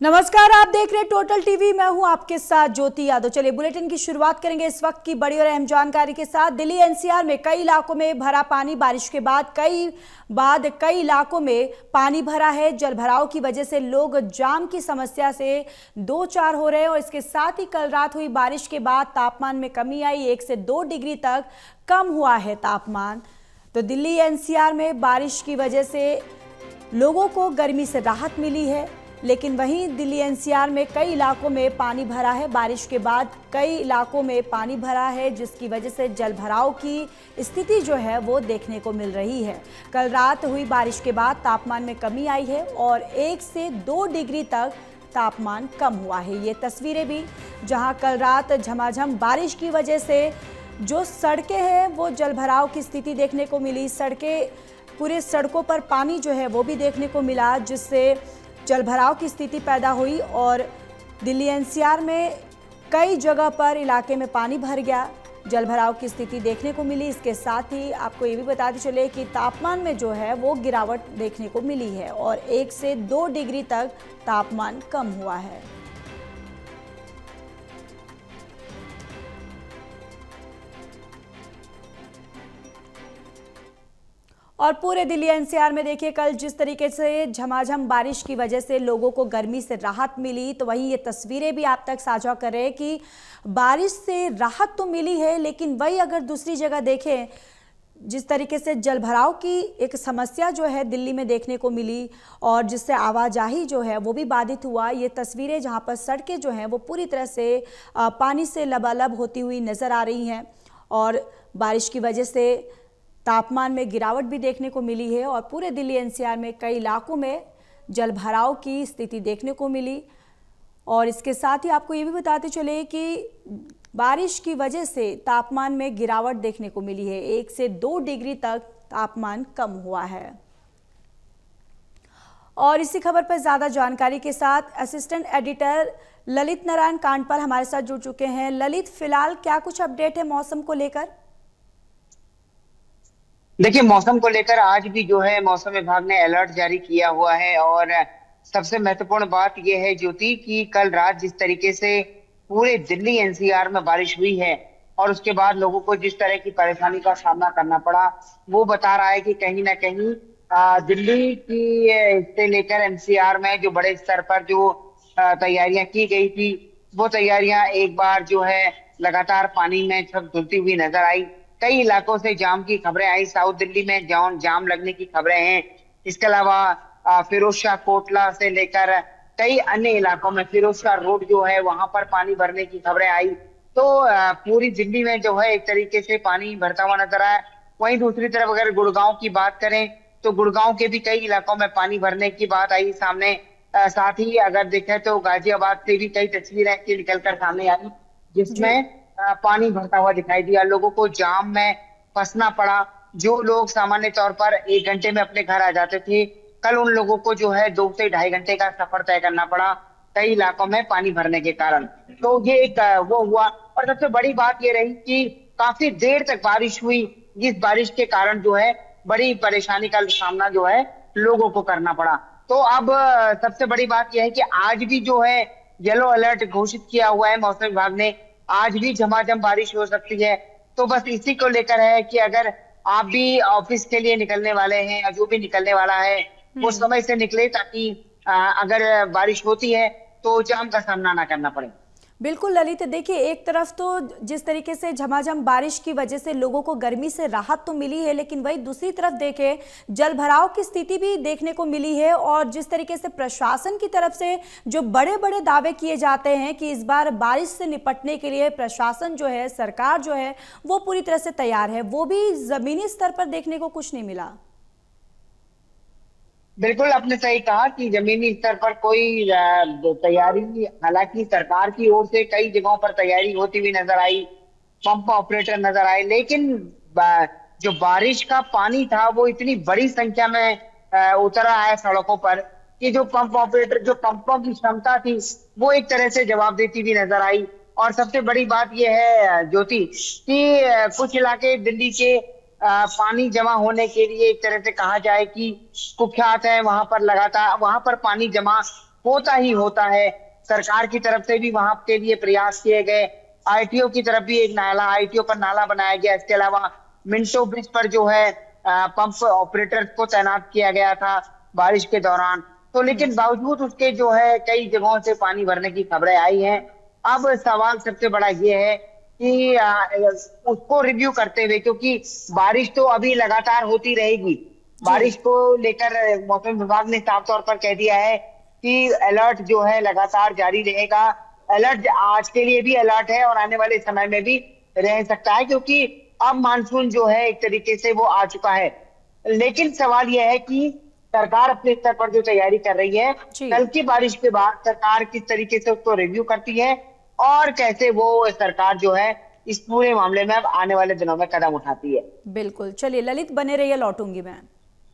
नमस्कार, आप देख रहे हैं टोटल टीवी। मैं हूं आपके साथ ज्योति यादव। चलिए बुलेटिन की शुरुआत करेंगे इस वक्त की बड़ी और अहम जानकारी के साथ। दिल्ली एनसीआर में कई इलाकों में भरा पानी। बारिश के बाद कई इलाकों में पानी भरा है। जल भराव की वजह से लोग जाम की समस्या से दो चार हो रहे हैं और इसके साथ ही कल रात हुई बारिश के बाद तापमान में कमी आई। 1 से 2 डिग्री तक कम हुआ है तापमान। तो दिल्ली एनसीआर में बारिश की वजह से लोगों को गर्मी से राहत मिली है, लेकिन वहीं दिल्ली एनसीआर में कई इलाकों में पानी भरा है। बारिश के बाद कई इलाकों में पानी भरा है, जिसकी वजह से जल भराव की स्थिति जो है वो देखने को मिल रही है। कल रात हुई बारिश के बाद तापमान में कमी आई है और 1 से 2 डिग्री तक तापमान कम हुआ है। ये तस्वीरें भी जहां कल रात झमाझम बारिश की वजह से जो सड़कें हैं वो जल भराव की स्थिति देखने को मिली। पूरे सड़कों पर पानी जो है वो भी देखने को मिला, जिससे जल भराव की स्थिति पैदा हुई और दिल्ली एनसीआर में कई जगह पर इलाके में पानी भर गया। जल भराव की स्थिति देखने को मिली। इसके साथ ही आपको ये भी बताते चले कि तापमान में जो है वो गिरावट देखने को मिली है और 1 से 2 डिग्री तक तापमान कम हुआ है। और पूरे दिल्ली एनसीआर में देखिए कल जिस तरीके से झमाझम बारिश की वजह से लोगों को गर्मी से राहत मिली, तो वहीं ये तस्वीरें भी आप तक साझा कर रहे हैं कि बारिश से राहत तो मिली है, लेकिन वही अगर दूसरी जगह देखें जिस तरीके से जल भराव की एक समस्या जो है दिल्ली में देखने को मिली और जिससे आवाजाही जो है वो भी बाधित हुआ। ये तस्वीरें जहाँ पर सड़कें जो हैं वो पूरी तरह से पानी से लबालब होती हुई नज़र आ रही हैं और बारिश की वजह से तापमान में गिरावट भी देखने को मिली है और पूरे दिल्ली एनसीआर में कई इलाकों में जल भराव की स्थिति देखने को मिली। और इसके साथ ही आपको ये भी बताते चले कि बारिश की वजह से तापमान में गिरावट देखने को मिली है। 1 से 2 डिग्री तक तापमान कम हुआ है। और इसी खबर पर ज्यादा जानकारी के साथ असिस्टेंट एडिटर ललित नारायण कांडपाल हमारे साथ जुड़ चुके हैं। ललित, फिलहाल क्या कुछ अपडेट है मौसम को लेकर? देखिए, मौसम को लेकर आज भी जो है मौसम विभाग ने अलर्ट जारी किया हुआ है। और सबसे महत्वपूर्ण बात यह है ज्योति कि कल रात जिस तरीके से पूरे दिल्ली एनसीआर में बारिश हुई है और उसके बाद लोगों को जिस तरह की परेशानी का सामना करना पड़ा, वो बता रहा है कि कहीं ना कहीं दिल्ली की से लेकर एनसीआर में जो बड़े स्तर पर जो तैयारियां की गई थी, वो तैयारियां एक बार जो है लगातार पानी में धुलती हुई नजर आई। कई इलाकों से जाम की खबरें आई। साउथ दिल्ली में जाम लगने की खबरें हैं। इसके अलावा फिरोज शाह कोटला से लेकर कई अन्य इलाकों में फिरोज शाह रोड जो है वहां पर पानी भरने की खबरें आई। तो पूरी दिल्ली में जो है एक तरीके से पानी भरता हुआ नजर आया। वहीं दूसरी तरफ अगर गुड़गांव की बात करें तो गुड़गांव के भी कई इलाकों में पानी भरने की बात आई सामने। साथ ही अगर देखें तो गाजियाबाद से भी कई तस्वीरें ऐसी निकलकर सामने आई जी जिसमें पानी भरता हुआ दिखाई दिया। लोगों को जाम में फंसना पड़ा। जो लोग सामान्य तौर पर 1 घंटे में अपने घर आ जाते थे, कल उन लोगों को जो है 2 से 2.5 घंटे का सफर तय करना पड़ा कई इलाकों में पानी भरने के कारण। तो ये एक वो हुआ। और सबसे बड़ी बात ये रही कि काफी देर तक बारिश हुई, जिस बारिश के कारण जो है बड़ी परेशानी का सामना जो है लोगों को करना पड़ा। तो अब सबसे बड़ी बात यह है कि आज भी जो है येलो अलर्ट घोषित किया हुआ है मौसम विभाग ने। आज भी झमाझम बारिश हो सकती है। तो बस इसी को लेकर है कि अगर आप भी ऑफिस के लिए निकलने वाले हैं या जो भी निकलने वाला है वो समय से निकले, ताकि अगर बारिश होती है तो जाम का सामना ना करना पड़े। बिल्कुल ललित, देखिए एक तरफ तो जिस तरीके से झमाझम बारिश की वजह से लोगों को गर्मी से राहत तो मिली है, लेकिन वही दूसरी तरफ देखें जल भराव की स्थिति भी देखने को मिली है। और जिस तरीके से प्रशासन की तरफ से जो बड़े बड़े दावे किए जाते हैं कि इस बार बारिश से निपटने के लिए प्रशासन जो है, सरकार जो है वो पूरी तरह से तैयार है, वो भी जमीनी स्तर पर देखने को कुछ नहीं मिला। बिल्कुल, आपने सही कहा कि जमीनी स्तर पर कोई तैयारी, हालांकि सरकार की ओर से कई जगहों पर तैयारी होती हुई नजर आई, पंप ऑपरेटर नजर आए, लेकिन जो बारिश का पानी था वो इतनी बड़ी संख्या में उतर आया है सड़कों पर कि जो पंप ऑपरेटर, जो पंपों की क्षमता थी, वो एक तरह से जवाब देती हुई नजर आई। और सबसे बड़ी बात यह है ज्योति कि कुछ इलाके दिल्ली के पानी जमा होने के लिए एक तरह से कहा जाए कि कुख्यात है। वहां पर लगातार वहां पर पानी जमा होता ही होता है। सरकार की तरफ से भी वहां के लिए प्रयास किए गए, आईटीओ की तरफ भी एक नाला, आईटीओ पर नाला बनाया गया। इसके अलावा मिंटो ब्रिज पर जो है पंप ऑपरेटर को तैनात किया गया था बारिश के दौरान। तो लेकिन बावजूद उसके जो है कई जगहों से पानी भरने की खबरें आई हैं। अब सवाल सबसे बड़ा ये है कि उसको रिव्यू करते हुए, क्योंकि बारिश तो अभी लगातार होती रहेगी, जी। बारिश को लेकर मौसम विभाग ने साफ तौर पर कह दिया है कि अलर्ट जो है लगातार जारी रहेगा। अलर्ट आज के लिए भी अलर्ट है और आने वाले समय में भी रह सकता है, क्योंकि अब मानसून जो है एक तरीके से वो आ चुका है। लेकिन सवाल यह है कि सरकार अपने स्तर पर जो तैयारी कर रही है, जी। कल की बारिश के बाद सरकार किस तरीके से उसको रिव्यू करती है और कैसे वो सरकार जो है इस पूरे मामले में अब आने वाले दिनों में कदम उठाती है। बिल्कुल, चलिए ललित बने रहिए, लौटूंगी मैं।